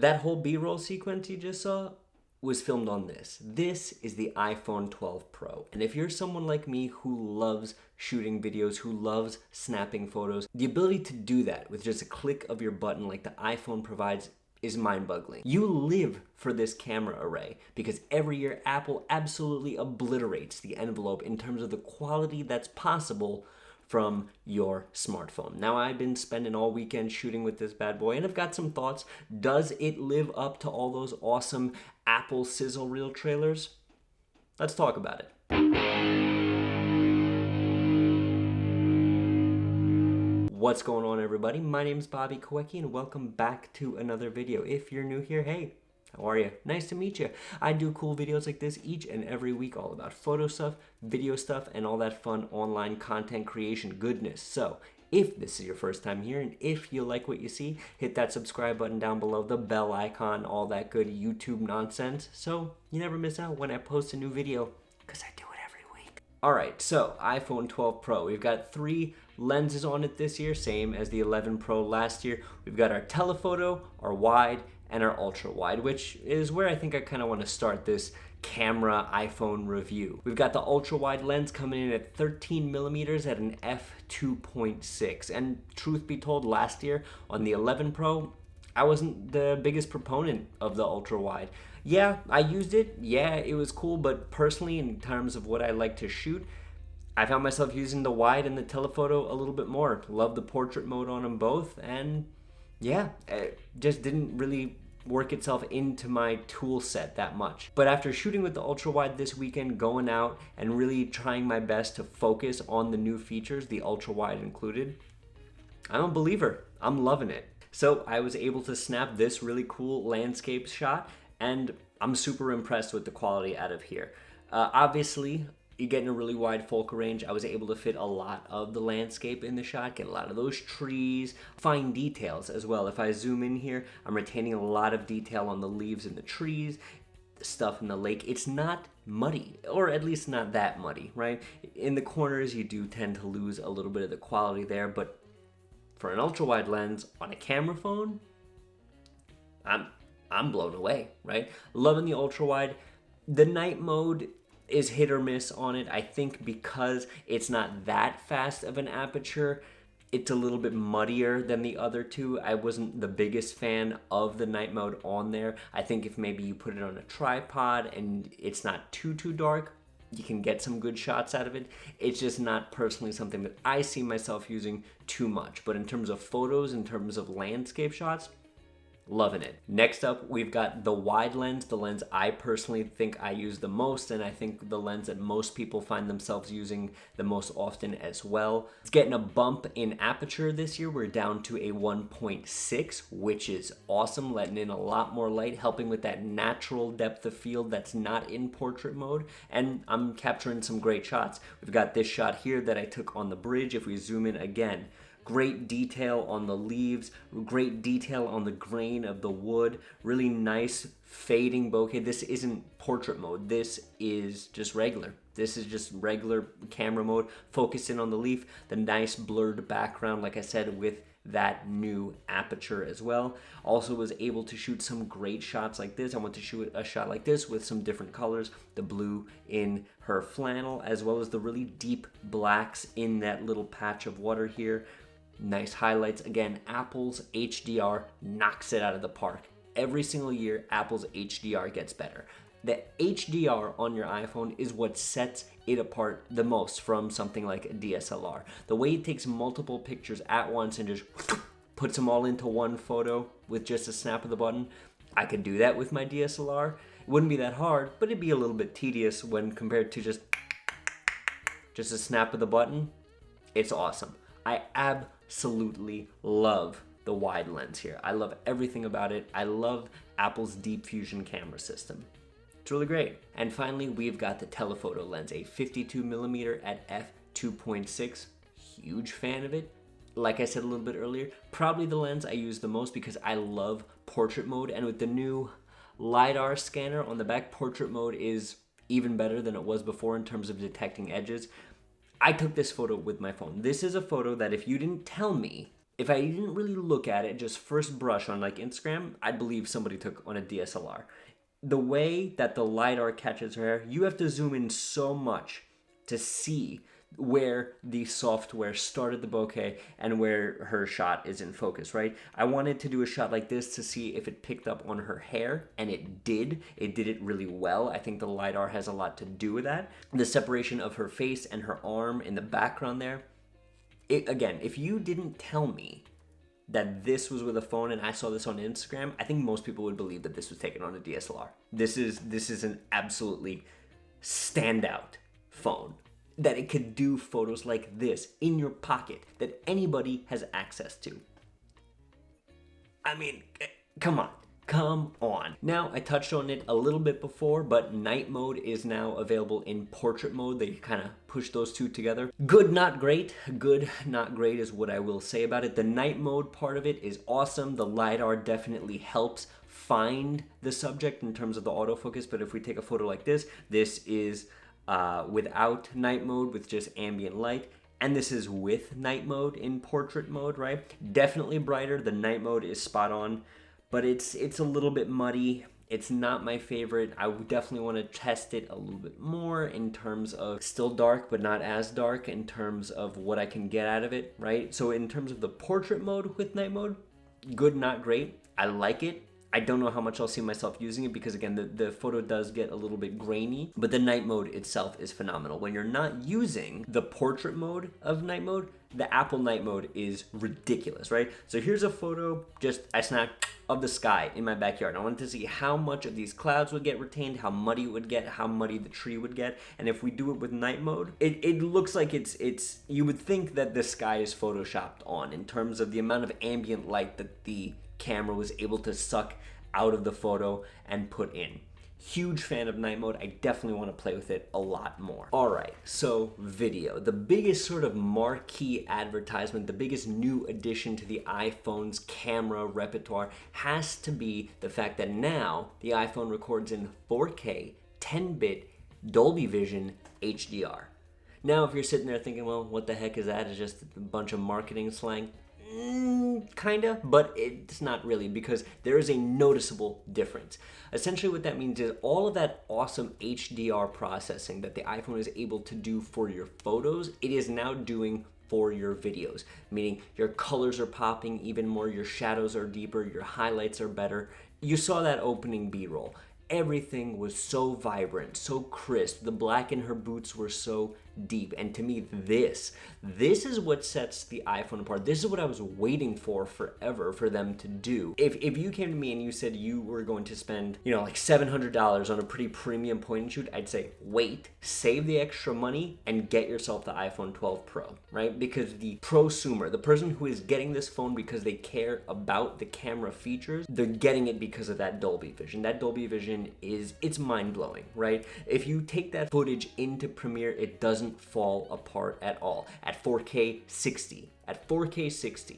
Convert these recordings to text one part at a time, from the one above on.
That whole B-roll sequence you just saw was filmed on this. This is the iPhone 12 Pro. And if you're someone like me who loves shooting videos, who loves snapping photos, the ability to do that with just a click of your button like the iPhone provides is mind-boggling. You live for this camera array because every year Apple absolutely obliterates the envelope in terms of the quality that's possible from your smartphone. Now, I've been spending all weekend shooting with this bad boy and I've got some thoughts. Does it live up to all those awesome Apple sizzle reel trailers? Let's talk about it. What's going on, everybody? My name is Bobby Kowecki and welcome back to another video. If you're new here, hey, how are you? Nice to meet you. I do cool videos like this each and every week, all about photo stuff, video stuff, and all that fun online content creation goodness. So if this is your first time here and if you like what you see, hit that subscribe button down below, the bell icon, all that good YouTube nonsense, so you never miss out when I post a new video, because I do it every week. Alright, so iPhone 12 Pro. We've got 3 lenses on it this year, same as the 11 Pro last year. We've got our telephoto, our wide, and our ultra wide, which is where I think I kind of want to start this camera iPhone review. We've got the ultra wide lens coming in at 13 millimeters at an f2.6. And truth be told, last year on the 11 Pro, I wasn't the biggest proponent of the ultra wide. Yeah, I used it. Yeah, it was cool. But personally, in terms of what I like to shoot, I found myself using the wide and the telephoto a little bit more. Love the portrait mode on them both. And yeah, it just didn't really work itself into my tool set that much. But after shooting with the ultra wide this weekend, going out and really trying my best to focus on the new features, the ultra wide included, I'm a believer. I'm loving it. So I was able to snap this really cool landscape shot and I'm super impressed with the quality out of here. Obviously, you're getting a really wide focal range. I was able to fit a lot of the landscape in the shot, get a lot of those trees, fine details as well. If I zoom in here, I'm retaining a lot of detail on the leaves and the trees, the stuff in the lake. It's not muddy, or at least not that muddy, right? In the corners, you do tend to lose a little bit of the quality there, but for an ultra-wide lens on a camera phone, I'm blown away, right? Loving the ultra-wide. The night mode is hit or miss on it. I think because it's not that fast of an aperture, it's a little bit muddier than the other two. I wasn't the biggest fan of the night mode on there. I think if maybe you put it on a tripod and it's not too dark, you can get some good shots out of it. It's just not personally something that I see myself using too much. But in terms of photos, in terms of landscape shots, loving it. Next up, we've got the wide lens, the lens I personally think I use the most, and I think the lens that most people find themselves using the most often as well. It's getting a bump in aperture this year. We're down to a 1.6, which is awesome, letting in a lot more light, helping with that natural depth of field that's not in portrait mode, and I'm capturing some great shots. We've got this shot here that I took on the bridge. If we zoom in again, great detail on the leaves, great detail on the grain of the wood, really nice fading bokeh. This isn't portrait mode, this is just regular. This is just regular camera mode, focusing on the leaf, the nice blurred background, like I said, with that new aperture as well. Also was able to shoot some great shots like this. I want to shoot a shot like this with some different colors, the blue in her flannel, as well as the really deep blacks in that little patch of water here. Nice highlights. Again, Apple's HDR knocks it out of the park. Every single year, Apple's HDR gets better. The HDR on your iPhone is what sets it apart the most from something like a DSLR. The way it takes multiple pictures at once and just puts them all into one photo with just a snap of the button. I could do that with my DSLR. It wouldn't be that hard, but it'd be a little bit tedious when compared to just a snap of the button. It's awesome. I absolutely love the wide lens here. I love everything about it. I love Apple's deep fusion camera system. It's really great. And finally, we've got the telephoto lens, a 52mm at f2.6. Huge fan of it. Like I said a little bit earlier, probably the lens I use the most because I love portrait mode, and with the new LiDAR scanner on the back, portrait mode is even better than it was before in terms of detecting edges. I took this photo with my phone. This is a photo that if you didn't tell me If I didn't really look at it, just first brush on like Instagram, I'd believe somebody took on a DSLR. The way that the LiDAR catches her hair, you have to zoom in so much to see where the software started the bokeh and where her shot is in focus, right? I wanted to do a shot like this to see if it picked up on her hair, and it did. It did it really well. I think the LiDAR has a lot to do with that. The separation of her face and her arm in the background there. Again, if you didn't tell me that this was with a phone and I saw this on Instagram, I think most people would believe that this was taken on a DSLR. This is an absolutely standout phone. That it could do photos like this in your pocket that anybody has access to. I mean, come on. Come on. Now, I touched on it a little bit before, but night mode is now available in portrait mode. They kind of push those two together. Good, not great. Good, not great is what I will say about it. The night mode part of it is awesome. The LiDAR definitely helps find the subject in terms of the autofocus, but if we take a photo like this, this is without night mode with just ambient light, and this is with night mode in portrait mode, right? Definitely brighter. The night mode is spot on, but it's a little bit muddy. It's not my favorite. I would definitely want to test it a little bit more in terms of still dark, but not as dark in terms of what I can get out of it, right? So in terms of the portrait mode with night mode, good, not great. I like it. I don't know how much I'll see myself using it because, again, the photo does get a little bit grainy, but the night mode itself is phenomenal. When you're not using the portrait mode of night mode, the Apple night mode is ridiculous, right? So here's a photo I snapped of the sky in my backyard. I wanted to see how much of these clouds would get retained, how muddy it would get, how muddy the tree would get. And if we do it with night mode, it looks like it's you would think that the sky is photoshopped on in terms of the amount of ambient light that the camera was able to suck out of the photo and put in. Huge fan of night mode. I definitely want to play with it a lot more. All right, so video. The biggest sort of marquee advertisement, the biggest new addition to the iPhone's camera repertoire has to be the fact that now the iPhone records in 4K, 10-bit, Dolby Vision, HDR. Now, if you're sitting there thinking, well, what the heck is that? It's just a bunch of marketing slang. Kinda, but it's not really, because there is a noticeable difference. Essentially what that means is all of that awesome HDR processing that the iPhone is able to do for your photos, it is now doing for your videos, meaning your colors are popping even more, your shadows are deeper, your highlights are better. You saw that opening B-roll. Everything was so vibrant, so crisp. The black in her boots were so deep. And to me, this is what sets the iPhone apart. This is what I was waiting for forever for them to do. If you came to me and you said you were going to spend, like $700 on a pretty premium point and shoot, I'd say, wait, save the extra money and get yourself the iPhone 12 Pro, right? Because the prosumer, the person who is getting this phone because they care about the camera features, they're getting it because of that Dolby Vision. That Dolby Vision it's mind-blowing, right? If you take that footage into Premiere, it doesn't fall apart at all. At 4K 60,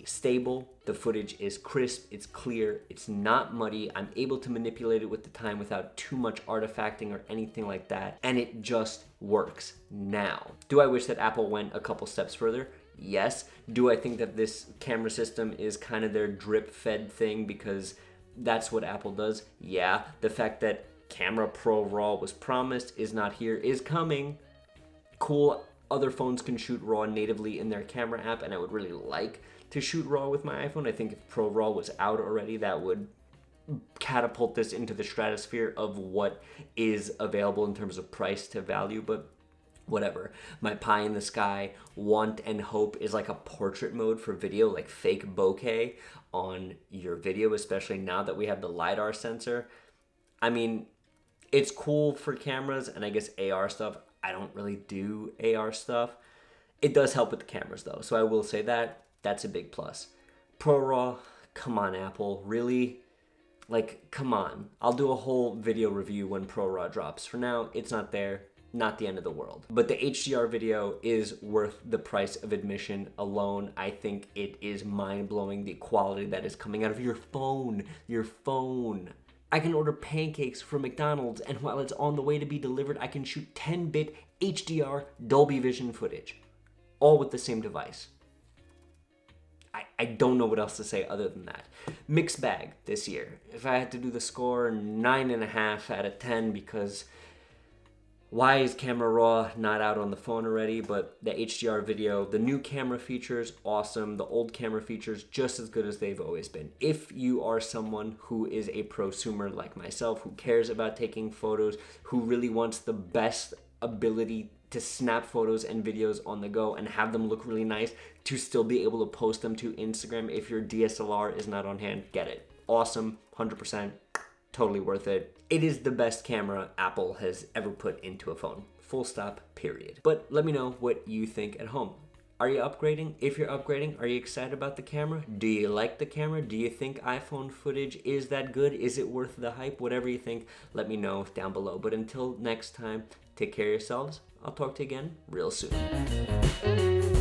stable, the footage is crisp, it's clear, it's not muddy. I'm able to manipulate it with the time without too much artifacting or anything like that, and it just works now. Do I wish that Apple went a couple steps further? Yes. Do I think that this camera system is kind of their drip-fed thing because that's what Apple does? Yeah. The fact that Camera Pro RAW was promised, is not here, is coming. Cool. Other phones can shoot RAW natively in their camera app, and I would really like to shoot RAW with my iPhone. I think if Pro RAW was out already, that would catapult this into the stratosphere of what is available in terms of price to value, but whatever. My pie in the sky want and hope is like a portrait mode for video, like fake bokeh on your video, especially now that we have the LiDAR sensor. I mean, it's cool for cameras and I guess AR stuff. I don't really do AR stuff. It does help with the cameras though, so I will say that. That's a big plus. Pro RAW, come on Apple, really? Like, come on. I'll do a whole video review when Pro RAW drops. For now, it's not there. Not the end of the world. But the HDR video is worth the price of admission alone. I think it is mind-blowing, the quality that is coming out of your phone. Your phone. I can order pancakes from McDonald's, and while it's on the way to be delivered, I can shoot 10-bit HDR Dolby Vision footage. All with the same device. I don't know what else to say other than that. Mixed bag this year. If I had to do the score, 9.5 out of 10, because why is Camera Raw not out on the phone already? But the HDR video, the new camera features, awesome. The old camera features, just as good as they've always been. If you are someone who is a prosumer like myself, who cares about taking photos, who really wants the best ability to snap photos and videos on the go and have them look really nice, to still be able to post them to Instagram if your DSLR is not on hand, get it. Awesome, 100%. Totally worth it. It is the best camera Apple has ever put into a phone. Full stop, period. But let me know what you think at home. Are you upgrading? If you're upgrading, are you excited about the camera? Do you like the camera? Do you think iPhone footage is that good? Is it worth the hype? Whatever you think, let me know down below. But until next time, take care of yourselves. I'll talk to you again real soon.